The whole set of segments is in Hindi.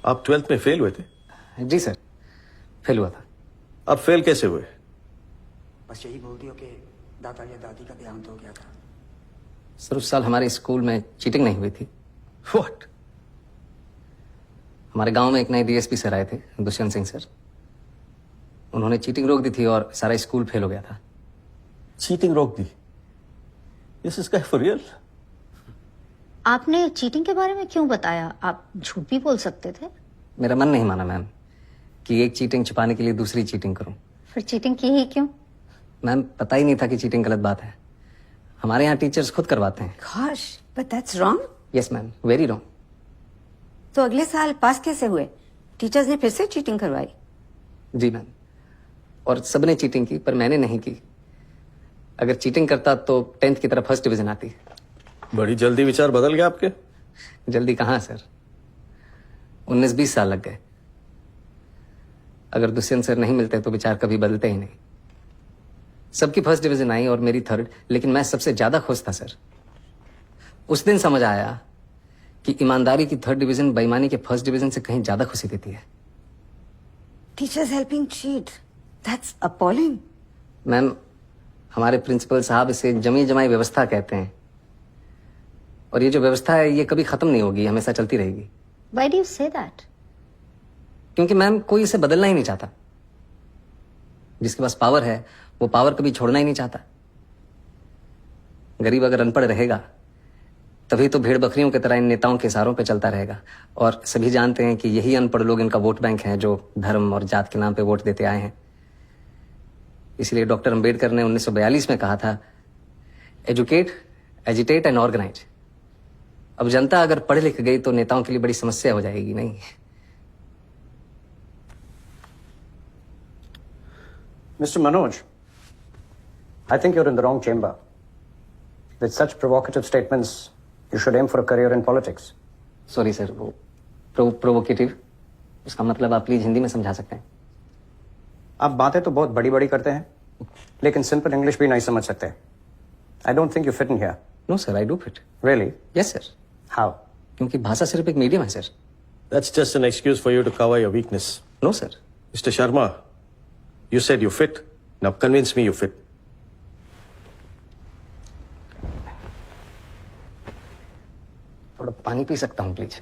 आप 12th में फेल हुए थे? जी सर, फेल हुआ था। अब फेल कैसे हुए? बस यही बोल दियो कि दादा या दादी का देहांत हो गया था। सर उस साल हमारे स्कूल में चीटिंग नहीं हुई थी। व्हाट? हमारे गांव में एक नए डीएसपी सर आए थे, दुष्यंत सिंह सर। उन्होंने चीटिंग रोक दी थी और सारा स्कूल फेल हो गया था। चीटिंग रोक दी? This is for real? आपने चीटिंग के बारे में क्यों बताया? आप झूठ भी बोल सकते थे। मेरा मन नहीं माना मैम कि एक चीटिंग छुपाने के लिए दूसरी चीटिंग करूं। फिर चीटिंग की ही क्यों? मैम पता ही नहीं था कि चीटिंग गलत बात है। हमारे यहाँ टीचर्स खुद करवाते हैं। Gosh, but that's wrong. Yes ma'am, very wrong. तो अगले साल पास कैसे हुए? टीचर्स ने फिर से चीटिंग करवाई? जी मैम, और सबने चीटिंग की पर मैंने नहीं की। अगर चीटिंग करता तो 10th की तरह फर्स्ट डिवीजन आती। बड़ी जल्दी विचार बदल गए आपके। जल्दी कहाँ सर, 19-20 साल लग गए। अगर दुष्यंत सर नहीं मिलते तो विचार कभी बदलते ही नहीं। सबकी फर्स्ट डिवीजन आई और मेरी थर्ड, लेकिन मैं सबसे ज्यादा खुश था सर। उस दिन समझ आया कि ईमानदारी की थर्ड डिवीजन बेईमानी के फर्स्ट डिवीजन से कहीं ज्यादा खुशी देती है। Teachers helping cheat. That's appalling. Ma'am हमारे प्रिंसिपल साहब इसे जमी जमाई व्यवस्था कहते हैं, और ये जो व्यवस्था है ये कभी खत्म नहीं होगी, हमेशा चलती रहेगी। Why do you say that? क्योंकि मैम कोई इसे बदलना ही नहीं चाहता। जिसके पास पावर है वो पावर कभी छोड़ना ही नहीं चाहता। गरीब अगर अनपढ़ रहेगा तभी तो भेड़ बकरियों की तरह इन नेताओं के इशारों पे चलता रहेगा, और सभी जानते हैं कि यही अनपढ़ लोग इनका वोट बैंक है जो धर्म और जात के नाम पे वोट देते आए हैं। इसलिए डॉक्टर अंबेडकर ने 1942 में कहा था, एजुकेट, एजिटेट एंड ऑर्गेनाइज। अब जनता अगर पढ़ लिख गई तो नेताओं के लिए बड़ी समस्या हो जाएगी। नहीं Mr. Manoj, I think you're in the wrong chamber. With such provocative statements, you should aim for a career in politics. Sorry sir, वो प्रोवोकेटिव, उसका मतलब आप प्लीज हिंदी में समझा सकते हैं? आप बातें तो बहुत बड़ी बड़ी करते हैं, लेकिन सिंपल इंग्लिश भी नहीं समझ सकते। I don't think you fit in here. No sir, I do fit. Really? Yes sir, How? क्योंकि भाषा सिर्फ एक मीडियम है sir. That's just an excuse for you to cover your weakness. No sir. Mr. Sharma, you said you fit. Now convince me you fit. थोड़ा पानी पी सकता हूँ प्लीज?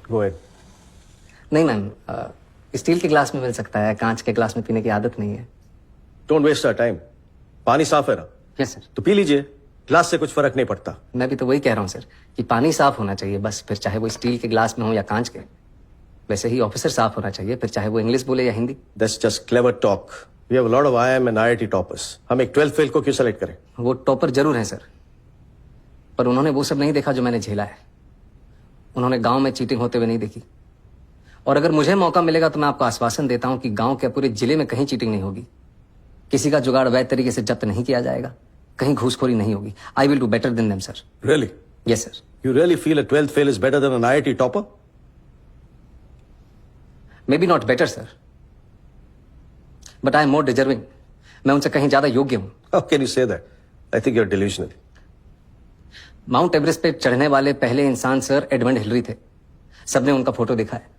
Go ahead. नहीं मैम, स्टील के ग्लास में मिल सकता है, कांच के ग्लास में पीने की आदत नहीं है। Don't waste our time. पानी साफ है ना? Yes sir. तो पी लीजिए, ग्लास से कुछ फर्क नहीं पड़ता। मैं भी तो वही कह रहा हूँ सर कि पानी साफ होना चाहिए बस, फिर चाहे वो स्टील के ग्लास में हो या कांच के। वैसे ही ऑफिसर साफ होना चाहिए, फिर चाहे वो इंग्लिश बोले या Hindi. That's just clever talk. We have a lot of IIM and IIT toppers. हम एक 12th फेल को क्यों सेलेक्ट करें? वो टॉपर जरूर है सर, पर उन्होंने वो सब नहीं देखा जो मैंने झेला है। उन्होंने गांव में चीटिंग होते हुए नहीं देखी। और अगर मुझे मौका मिलेगा तो मैं आपको आश्वासन देता हूं कि गांव के पूरे जिले में कहीं चीटिंग नहीं होगी, किसी का जुगाड़ वैध तरीके से जब्त नहीं किया जाएगा, कहीं घूसखोरी नहीं होगी। I will do better than them sir. Really? Yes sir. You really feel a 12th fail is better than an IIT topper? May be not better sir, but I am more deserving. मैं उनसे कहीं ज्यादा योग्य हूं। How can you say that? I think you're delusional. Mount Everest पे चढ़ने वाले पहले इंसान सर एडमंड हिलरी थे। सबने उनका फोटो देखा है।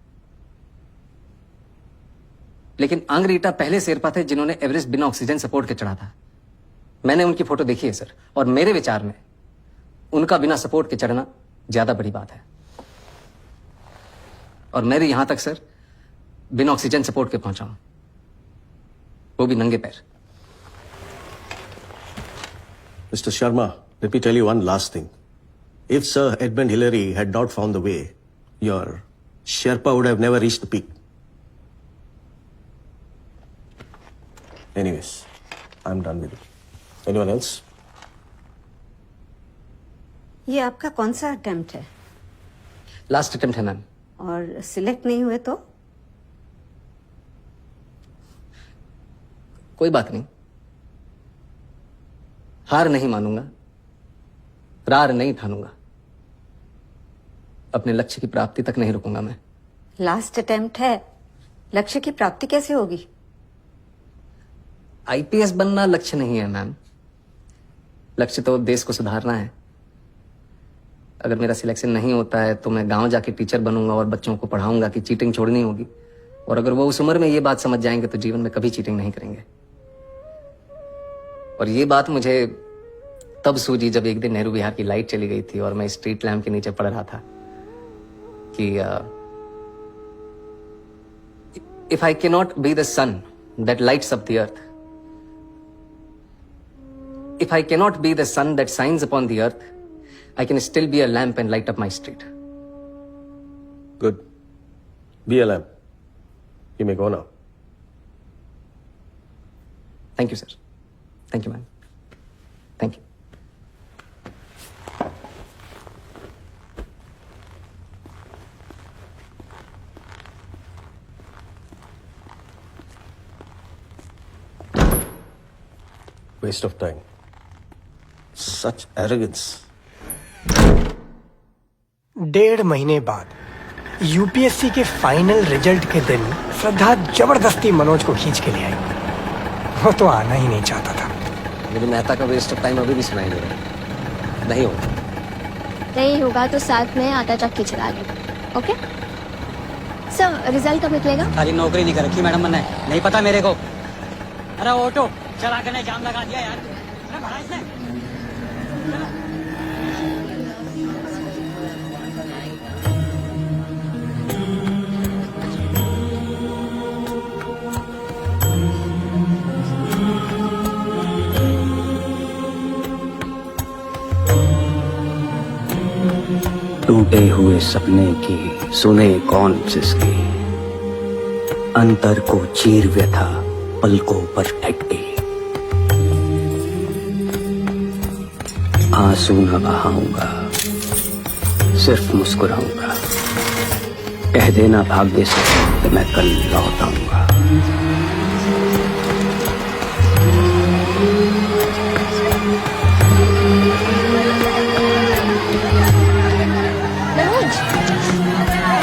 लेकिन आंग्रीटा पहले शेरपा थे जिन्होंने एवरेस्ट बिना ऑक्सीजन सपोर्ट के चढ़ा था। मैंने उनकी फोटो देखी है सर, और मेरे विचार में उनका बिना सपोर्ट के चढ़ना ज्यादा बड़ी बात है। और मैं भी यहां तक सर बिना ऑक्सीजन सपोर्ट के पहुंचा हूं, वो भी नंगे पैर। Mr. Sharma, let me tell you one last thing. If Sir Edmund Hillary had not found the way, your Sherpa would have never reached the peak. Anyways, I'm done with it. Anyone else? ये आपका कौन सा अटेम्प्ट है? लास्ट अटेम्प्ट है मैम। और सिलेक्ट नहीं हुए तो? कोई बात नहीं, हार नहीं मानूंगा, रार नहीं ठानूंगा, अपने लक्ष्य की प्राप्ति तक नहीं रुकूंगा मैं। लास्ट अटेम्प्ट है, लक्ष्य की प्राप्ति कैसे होगी? आईपीएस बनना लक्ष्य नहीं है मैम, लक्ष्य तो देश को सुधारना है। अगर मेरा सिलेक्शन नहीं होता है तो मैं गांव जाके टीचर बनूंगा और बच्चों को पढ़ाऊंगा कि चीटिंग छोड़नी होगी। और अगर वो उस उम्र में ये बात समझ जाएंगे तो जीवन में कभी चीटिंग नहीं करेंगे। और ये बात मुझे तब सूझी जब एक दिन नेहरू विहार की लाइट चली गई थी और मैं स्ट्रीट लैम्प के नीचे पड़ रहा था कि if I can not be the sun that lights up the earth, if I cannot be the sun that shines upon the earth, I can still be a lamp and light up my street. Good. Be a lamp. You may go now. Thank you, sir. Thank you, ma'am. Thank you. Waste of time. Such arrogance. 1.5 महीने बाद यूपीएससी के फाइनल रिजल्ट के दिन श्रद्धा जबरदस्ती मनोज को खींच के ले आई। वो तो आना ही नहीं चाहता था। मुझे मेहता का वेस्ट ऑफ टाइम अभी भी सुनाई दे रहा है। नहीं होगा। नहीं होगा तो साथ में आटा चक्की चला लो। ओके सर, रिजल्ट कब निकलेगा? खाली नौकरी नहीं कर रखी मैडम मैंने, नहीं पता मेरे को। अरे ऑटो चला के जाम लगा दिया यार। अरे भड़ा इसने। टूटे हुए सपने की सुने कौन जिसकी, अंतर को चीर व्यथा पलकों पर ठहके। आंसू न बहाऊंगा, सिर्फ मुस्कुराऊंगा। कह देना भाग्य से कि मैं कल लौट आऊंगा।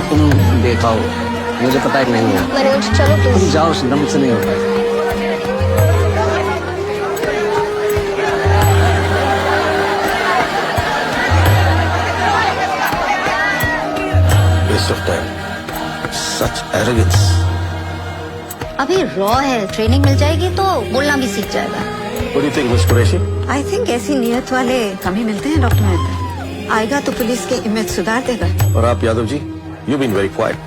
तुम देखाओ, मुझे पता है नहीं है। मनोज चलो तुम प्लीज। जाओ, दम से नहीं होता है। Waste of time. Such arrogance. अभी रॉ है, ट्रेनिंग मिल जाएगी तो बोलना भी सीख जाएगा। What do you think, Miss Qureshi? I think ऐसी नीयत वाले कम ही मिलते हैं डॉक्टर मेहता। आएगा तो पुलिस के इमेज सुधार देगा। और आप Yadav ji, you've been very quiet.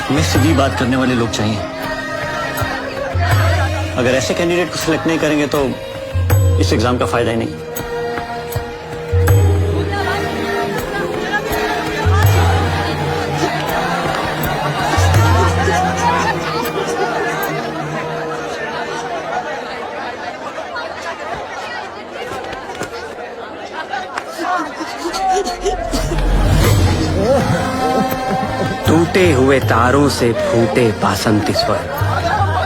हमें सीधी बात करने वाले लोग चाहिए। अगर ऐसे कैंडिडेट को सिलेक्ट नहीं करेंगे तो इस एग्जाम का फायदा ही नहीं। टूटे हुए तारों से फूटे बासंती स्वर,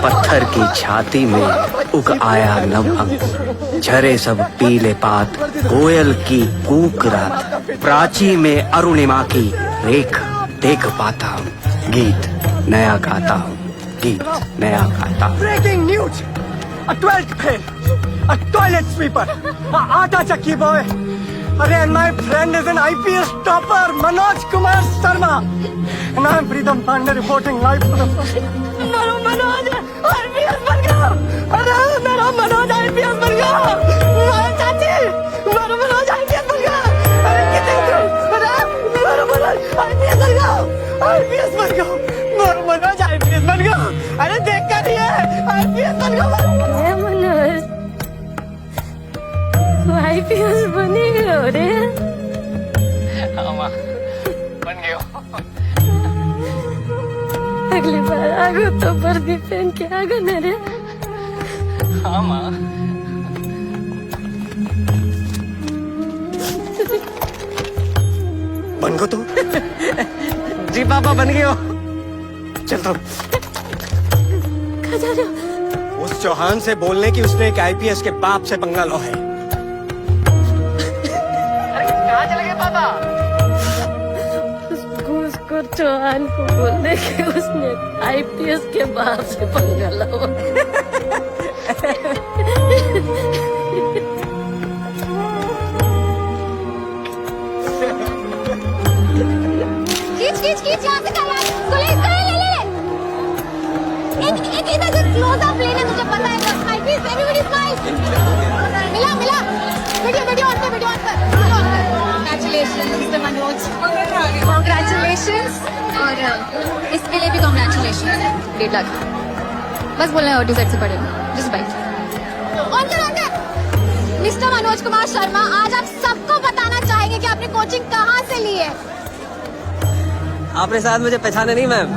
पत्थर की छाती में उग आया नव अंकुर। झरे सब पीले पात, कोयल की कूक रात, प्राची में अरुणिमा की रेख देख पाता हूँ। गीत नया गाता हूँ, गीत नया गाता हूँ। Breaking news, a 12th fail, a toilet sweeper, a आटा चक्की बॉय। अरे and my friend is an IPS topper, Manoj Kumar Sharma. And I'm Pritam Pandey reporting live for the first time. मेरा मनोज IPS बन गया। अरे मेरा मनोज IPS बन गया। मेरा चाची, मेरा मनोज IPS बन गया। अरे कितने अरे मेरा मनोज IPS बन गया। IPS बन गया। मेरा मनोज IPS बन गया। अरे देख कर ही है, IPS बन गया। मनोज IPS बनी हो रे। अगली बार आगो तो वर्दी पहन के आगो न रे। बन गो तो जी पापा बन गए हो। चल तो कहाँ जा रहे हो? उस चौहान से बोलने की उसने एक आईपीएस के बाप से पंगा लो है। कहाँ चले गए पापा? उसको चौहान को बोलने के उसने आईपीएस के बाप से पंगा लिया। खींच यहाँ से कर यार। इसको ले, इसको ले, ले। एक इधर से क्लोज-अप लेना, तुझे पता है। Smile please, everybody smile. मिला। वीडियो ऑन कर। Congratulations, Mr. मनोज। Congratulations और इसके लिए भी congratulations। 1.5 लाख। बस बोलना है ऑटो सेट से पड़ेगा। Just bite। ऑन कर। मिस्टर मनोज कुमार शर्मा, आज आप सबको बताना चाहेंगे कि आपने कोचिंग कहाँ से ली है। आपने शायद मुझे पहचाने नहीं मैम।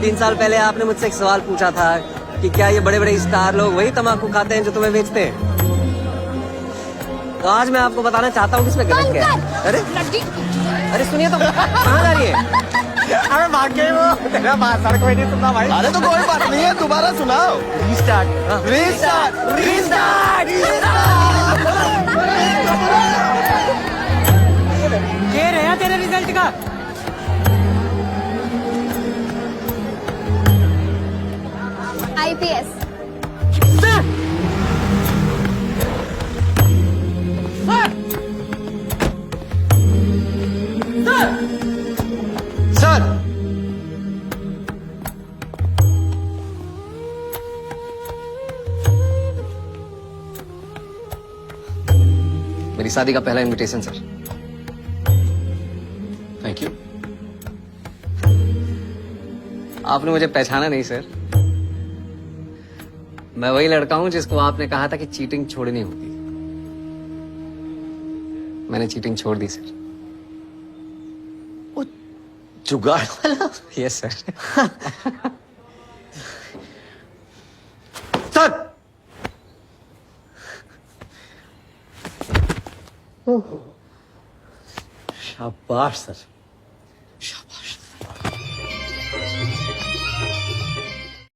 3 साल पहले आपने मुझसे एक सवाल पूछा था कि क्या ये बड़े बड़े स्टार लोग वही तमाकू खाते हैं जो तुम्हें बेचते हैं। तो आज मैं आपको बताना चाहता हूँ कि इसमें गलत क्या है। अरे सुनिए तो, कहाँ जा रही है? अबे भाग गए वो, तेरा बात सड़क में नहीं सुनना भाई। अरे तो कोई बात नहीं है, दोबारा सुनाओ। रीस्टार्ट। ये रहा तेरे रिजल्ट का। IPS। सर, मेरी शादी का पहला इनविटेशन सर। Thank you. आपने मुझे पहचाना नहीं सर। मैं वही लड़का हूं जिसको आपने कहा था कि चीटिंग छोड़नी होगी। मैंने चीटिंग छोड़ दी सर। जुगाड़ वाला। Yes sir. सर, शाबाश सर।